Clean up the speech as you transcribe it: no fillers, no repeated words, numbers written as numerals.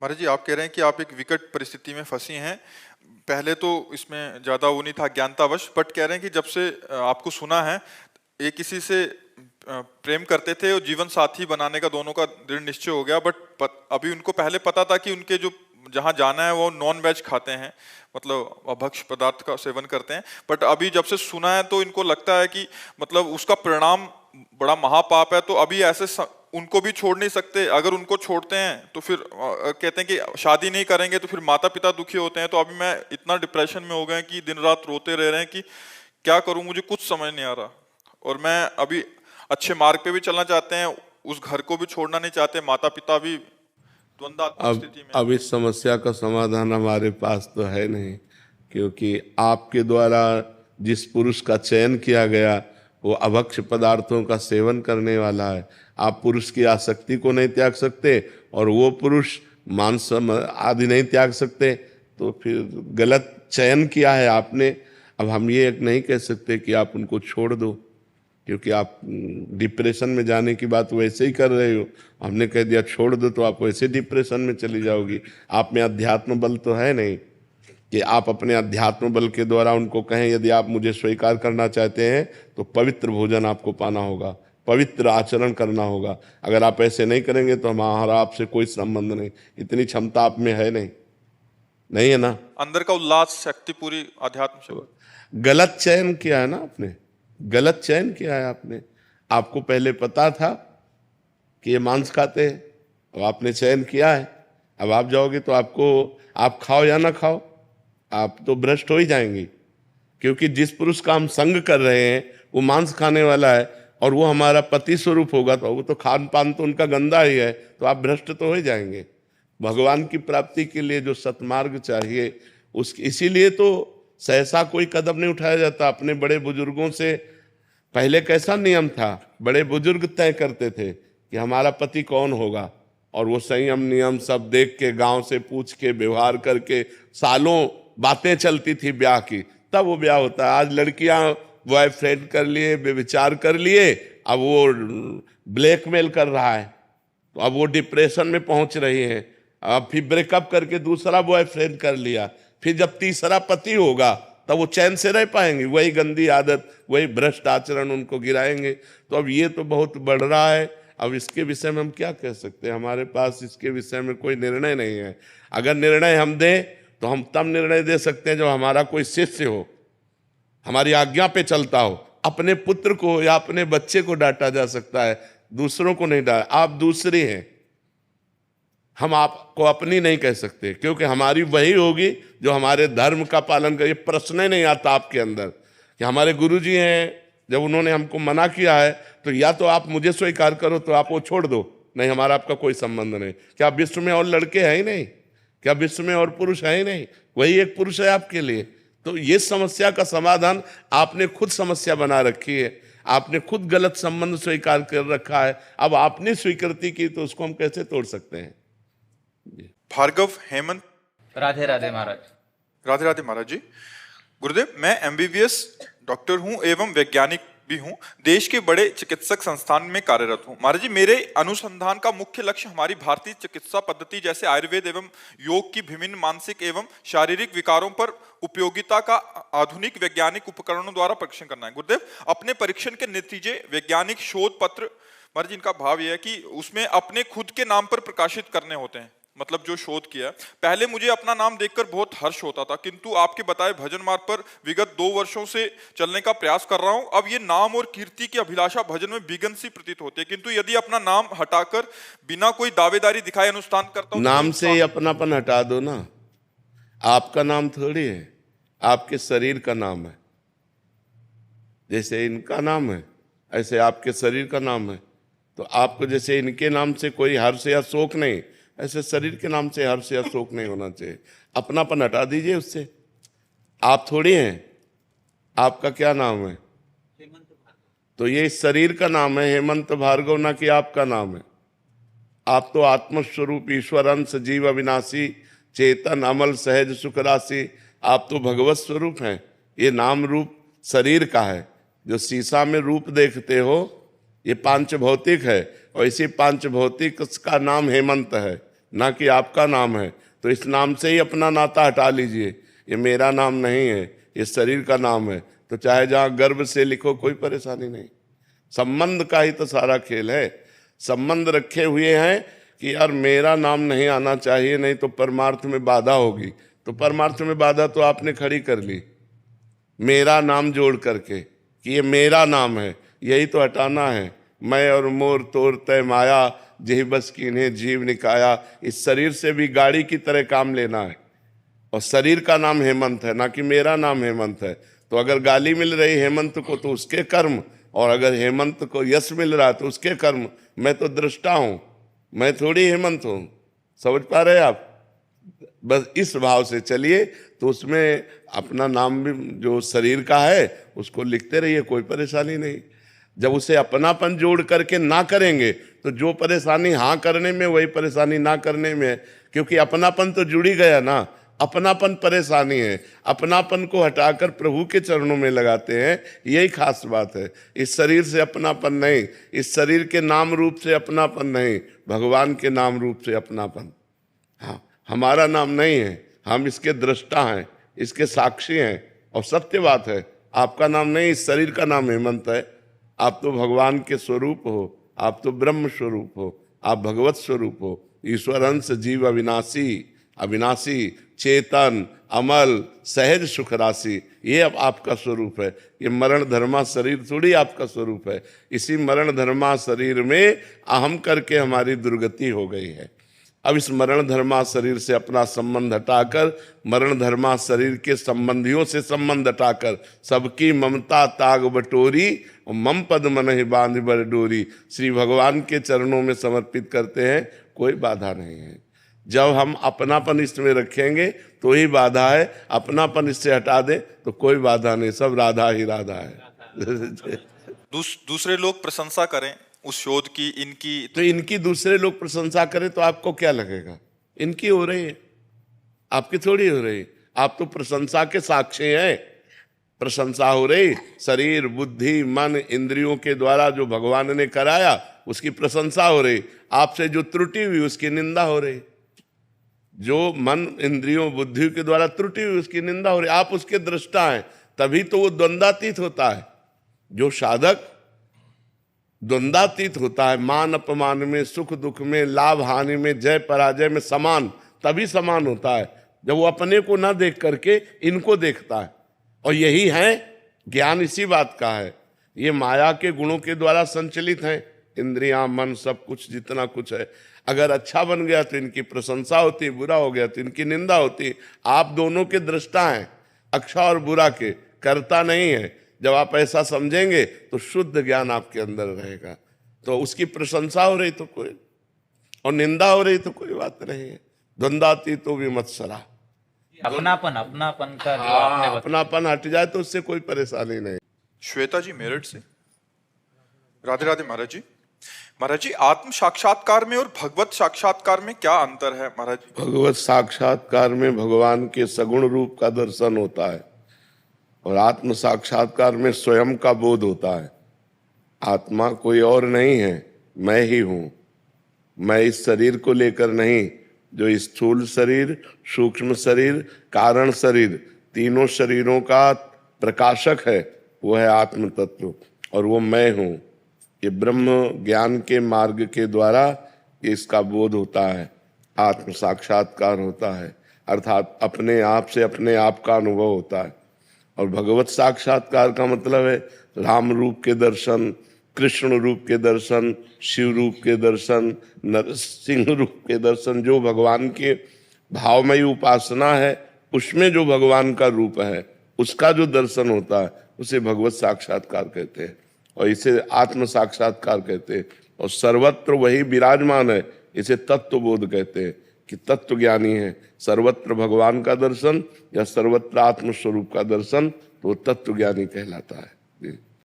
महाराज जी, आप कह रहे हैं कि आप एक विकट परिस्थिति में फंसी हैं। पहले तो इसमें ज़्यादा वो नहीं था, अज्ञानतावश, बट कह रहे हैं कि जब से आपको सुना है, ये किसी से प्रेम करते थे और जीवन साथी बनाने का दोनों का दृढ़ निश्चय हो गया। बट अभी उनको पहले पता था कि उनके जो जहाँ जाना है वो नॉन वेज खाते हैं, मतलब अभक्ष पदार्थ का सेवन करते हैं। बट अभी जब से सुना है तो इनको लगता है कि मतलब उसका परिणाम बड़ा महापाप है। तो अभी ऐसे उनको भी छोड़ नहीं सकते। अगर उनको छोड़ते हैं तो फिर कहते हैं कि शादी नहीं करेंगे तो फिर माता पिता दुखी होते हैं। तो अभी मैं इतना डिप्रेशन में हो गए कि दिन रात रोते रह रहे हैं कि क्या करूं, मुझे कुछ समझ नहीं आ रहा। और मैं अभी अच्छे मार्ग पे भी चलना चाहते हैं, उस घर को भी छोड़ना नहीं चाहते, माता पिता भी द्वंद्वात्मक स्थिति में। अब इस समस्या का समाधान हमारे पास तो है नहीं, क्योंकि आपके द्वारा जिस पुरुष का चयन किया गया वो अभक्ष पदार्थों का सेवन करने वाला है। आप पुरुष की आसक्ति को नहीं त्याग सकते और वो पुरुष मांस आदि नहीं त्याग सकते, तो फिर गलत चयन किया है आपने। अब हम ये नहीं कह सकते कि आप उनको छोड़ दो, क्योंकि आप डिप्रेशन में जाने की बात वैसे ही कर रहे हो। हमने कह दिया छोड़ दो तो आप वैसे डिप्रेशन में चली जाओगी। आप में अध्यात्म बल तो है नहीं कि आप अपने अध्यात्म बल के द्वारा उनको कहें यदि आप मुझे स्वीकार करना चाहते हैं तो पवित्र भोजन आपको पाना होगा, पवित्र आचरण करना होगा। अगर आप ऐसे नहीं करेंगे तो हमारा आपसे कोई संबंध नहीं। इतनी क्षमता आप में है नहीं है ना। अंदर का उल्लास, शक्ति पूरी अध्यात्म से। गलत चयन किया है ना आपने, गलत चयन किया है आपने। आपको पहले पता था कि ये मांस खाते हैं, अब आपने चयन किया है। अब आप जाओगे तो आपको, आप खाओ या ना खाओ, आप तो भ्रष्ट हो ही जाएंगे। क्योंकि जिस पुरुष का हम संग कर रहे हैं वो मांस खाने वाला है और वो हमारा पति स्वरूप होगा, तो वो तो खान पान तो उनका गंदा ही है, तो आप भ्रष्ट तो हो ही जाएंगे। भगवान की प्राप्ति के लिए जो सतमार्ग चाहिए इसीलिए तो सहसा कोई कदम नहीं उठाया जाता। अपने बड़े बुजुर्गों से पहले कैसा नियम था, बड़े बुजुर्ग तय करते थे कि हमारा पति कौन होगा, और वो संयम नियम सब देख के, गांव से पूछ के, व्यवहार करके, सालों बातें चलती थी ब्याह की, तब वो ब्याह होता है। आज लड़कियां बॉयफ्रेंड कर लिए, बेविचार कर लिए, अब वो ब्लैकमेल कर रहा है, तो अब वो डिप्रेशन में पहुंच रही है। अब फिर ब्रेकअप करके दूसरा बॉयफ्रेंड कर लिया, फिर जब तीसरा पति होगा तब वो चैन से रह पाएंगे। वही गंदी आदत, वही भ्रष्ट आचरण उनको गिराएंगे। तो अब ये तो बहुत बढ़ रहा है। अब इसके विषय में हम क्या कह सकते हैं, हमारे पास इसके विषय में कोई निर्णय नहीं है। अगर निर्णय हम दें तो हम तब निर्णय दे सकते हैं जब हमारा कोई शिष्य हो, हमारी आज्ञा पे चलता हो। अपने पुत्र को या अपने बच्चे को डांटा जा सकता है, दूसरों को नहीं डांटा। आप दूसरी हैं, हम आपको अपनी नहीं कह सकते, क्योंकि हमारी वही होगी जो हमारे धर्म का पालन करे। प्रश्न ही नहीं आता आपके अंदर कि हमारे गुरुजी हैं, जब उन्होंने हमको मना किया है तो या तो आप मुझे स्वीकार करो तो आप वो छोड़ दो, नहीं हमारा आपका कोई संबंध नहीं। क्या विश्व में और लड़के हैं ही नहीं? क्या विश्व में और पुरुष है ही नहीं? वही एक पुरुष है आपके लिए। तो ये समस्या का समाधान आपने खुद समस्या बना रखी है, आपने खुद गलत संबंध स्वीकार कर रखा है। अब आपने स्वीकृति की तो उसको हम कैसे तोड़ सकते हैं? भार्गव, हेमंत। राधे राधे महाराज। राधे राधे महाराज जी। गुरुदेव, मैं एमबीबीएस डॉक्टर हूं एवं वैज्ञानिक भी हूं। देश के बड़े चिकित्सक संस्थान में कार्यरत हूं। महाराज जी, मेरे अनुसंधान का मुख्य लक्ष्य हमारी भारतीय चिकित्सा पद्धति जैसे आयुर्वेद एवं योग की विभिन्न मानसिक एवं शारीरिक विकारों पर उपयोगिता का आधुनिक वैज्ञानिक उपकरणों द्वारा परीक्षण करना है। गुरुदेव, अपने परीक्षण के नतीजे वैज्ञानिक शोध पत्र, महाराज जी इनका भाव यह है कि उसमें अपने खुद के नाम पर प्रकाशित करने होते हैं, मतलब जो शोध किया। पहले मुझे अपना नाम देखकर बहुत हर्ष होता था, किंतु आपके बताए भजन मार्ग पर विगत 2 वर्षों से चलने का प्रयास कर रहा हूं। अब ये नाम और कीर्ति की अभिलाषा भजन में विघन सी प्रतीत होती है, किंतु यदि अपना नाम हटाकर बिना कोई दावेदारी दिखाए अनुष्ठान करता हूं, नाम से ही अपनापन हटा दो ना। आपका नाम थोड़ी है, आपके शरीर का नाम है। जैसे इनका नाम है ऐसे आपके शरीर का नाम है। तो आपको जैसे इनके नाम से कोई हर्ष या शोक नहीं, ऐसे शरीर के नाम से हर्ष या शोक नहीं होना चाहिए। अपनापन हटा दीजिए उससे। आप थोड़ी हैं, आपका क्या नाम है? तो ये शरीर का नाम है हेमंत भार्गव, ना कि आपका नाम है। आप तो आत्मस्वरूप ईश्वर अंश जीव अविनाशी चेतन अमल सहज सुख राशि, आप तो भगवत स्वरूप हैं। ये नाम रूप शरीर का है। जो शीशा में रूप देखते हो ये पांच भौतिक है, और इसी पांच भौतिक का नाम हेमंत है। ना कि आपका नाम है। तो इस नाम से ही अपना नाता हटा लीजिए। ये मेरा नाम नहीं है, ये शरीर का नाम है। तो चाहे जहाँ गर्भ से लिखो, कोई परेशानी नहीं। संबंध का ही तो सारा खेल है। संबंध रखे हुए हैं कि यार मेरा नाम नहीं आना चाहिए, नहीं तो परमार्थ में बाधा होगी। तो परमार्थ में बाधा तो आपने खड़ी कर ली, मेरा नाम जोड़ करके कि ये मेरा नाम है। यही तो हटाना है। मैं और मोर तोर तय माया, जेहि बस कीन्हे जीव निकाया। इस शरीर से भी गाड़ी की तरह काम लेना है। और शरीर का नाम हेमंत है, ना कि मेरा नाम हेमंत है। तो अगर गाली मिल रही हेमंत को तो उसके कर्म, और अगर हेमंत को यश मिल रहा है तो उसके कर्म। मैं तो दृष्टा हूं, मैं थोड़ी हेमंत हूं। समझ पा रहे हैं आप? बस इस भाव से चलिए, तो उसमें अपना नाम भी जो शरीर का है उसको लिखते रहिए, कोई परेशानी नहीं। जब उसे अपनापन जोड़ करके ना करेंगे तो जो परेशानी हाँ करने में, वही परेशानी ना करने में है। क्योंकि अपनापन तो जुड़ी गया ना, अपनापन परेशानी है। अपनापन को हटाकर प्रभु के चरणों में लगाते हैं, यही खास बात है। इस शरीर से अपनापन नहीं, इस शरीर के नाम रूप से अपनापन नहीं, भगवान के नाम रूप से अपनापन। हाँ, हमारा नाम नहीं है, हम इसके दृष्टा हैं, इसके साक्षी हैं। और सत्य बात है, आपका नाम नहीं, इस शरीर का नाम हेमंत है। आप तो भगवान के स्वरूप हो, आप तो ब्रह्म स्वरूप हो, आप भगवत स्वरूप हो। ईश्वर अंश जीव अविनाशी, अविनाशी चेतन अमल सहज सुख राशि, ये अब आपका स्वरूप है। ये मरण धर्मा शरीर थोड़ी आपका स्वरूप है। इसी मरण धर्मा शरीर में अहम करके हमारी दुर्गति हो गई है। अब इस मरण धर्मा शरीर से अपना संबंध हटाकर, मरण धर्मा शरीर के संबंधियों से संबंध हटाकर, सबकी ममता ताग बटोरी और मम पद मन ही बांध बर डोरी, श्री भगवान के चरणों में समर्पित करते हैं। कोई बाधा नहीं है। जब हम अपनापन इसमें रखेंगे तो ही बाधा है, अपनापन इससे हटा दें तो कोई बाधा नहीं, सब राधा ही राधा है। दूसरे लोग प्रशंसा करें उस शोध की, इनकी, तो इनकी दूसरे लोग प्रशंसा करें तो आपको क्या लगेगा? इनकी हो रही है, आपकी थोड़ी हो रही। आप तो प्रशंसा के साक्षी हैं। प्रशंसा हो रही, शरीर बुद्धि मन इंद्रियों के द्वारा जो भगवान ने कराया उसकी प्रशंसा हो रही। आपसे जो त्रुटि हुई उसकी निंदा हो रही। जो मन इंद्रियों बुद्धि के द्वारा त्रुटि हुई उसकी निंदा हो रही। आप उसके दृष्टा हैं, तभी तो वो द्वंद्वातीत होता है। जो साधक द्वंद्वातीत होता है, मान अपमान में, सुख दुख में, लाभ हानि में, जय पराजय में समान, तभी समान होता है जब वो अपने को ना देख करके इनको देखता है। और यही है ज्ञान, इसी बात का है। ये माया के गुणों के द्वारा संचलित हैं, इंद्रियां मन सब कुछ जितना कुछ है। अगर अच्छा बन गया तो इनकी प्रशंसा होती, बुरा हो गया तो इनकी निंदा होती। आप दोनों के दृष्टा हैं, अच्छा और बुरा के, करता नहीं है। जब आप ऐसा समझेंगे तो शुद्ध ज्ञान आपके अंदर रहेगा। तो उसकी प्रशंसा हो रही तो कोई, और निंदा हो रही तो कोई बात नहीं है। द्वंद्वाती तो विमत्सरा, अपनापन का जो आपने बताया, अपनापन हट जाए तो उससे कोई परेशानी नहीं। श्वेता जी मेरठ से। राधे राधे महाराज जी। महाराज जी, आत्म साक्षात्कार में और भगवत साक्षात्कार में क्या अंतर है महाराज जी? भगवत साक्षात्कार में भगवान के सगुण रूप का दर्शन होता है, और आत्म साक्षात्कार में स्वयं का बोध होता है। आत्मा कोई और नहीं है, मैं ही हूं। मैं इस शरीर को लेकर नहीं, जो स्थूल शरीर, सूक्ष्म शरीर, कारण शरीर, तीनों शरीरों का प्रकाशक है, वो है आत्म तत्व, और वो मैं हूं। ये ब्रह्म ज्ञान के मार्ग के द्वारा इसका बोध होता है, आत्म साक्षात्कार होता है, अर्थात अपने आप से अपने आप का अनुभव होता है। और भगवत साक्षात्कार का मतलब है राम रूप के दर्शन, कृष्ण रूप के दर्शन, शिव रूप के दर्शन, नरसिंह रूप के दर्शन। जो भगवान के भावमयी उपासना है उसमें जो भगवान का रूप है उसका जो दर्शन होता है उसे भगवत साक्षात्कार कहते हैं, और इसे आत्म साक्षात्कार कहते हैं। और सर्वत्र वही विराजमान है, इसे तत्व बोध कहते हैं कि तत्व ज्ञानी है। सर्वत्र भगवान का दर्शन या सर्वत्र आत्म स्वरूप का दर्शन तो तत्व ज्ञानी कहलाता है।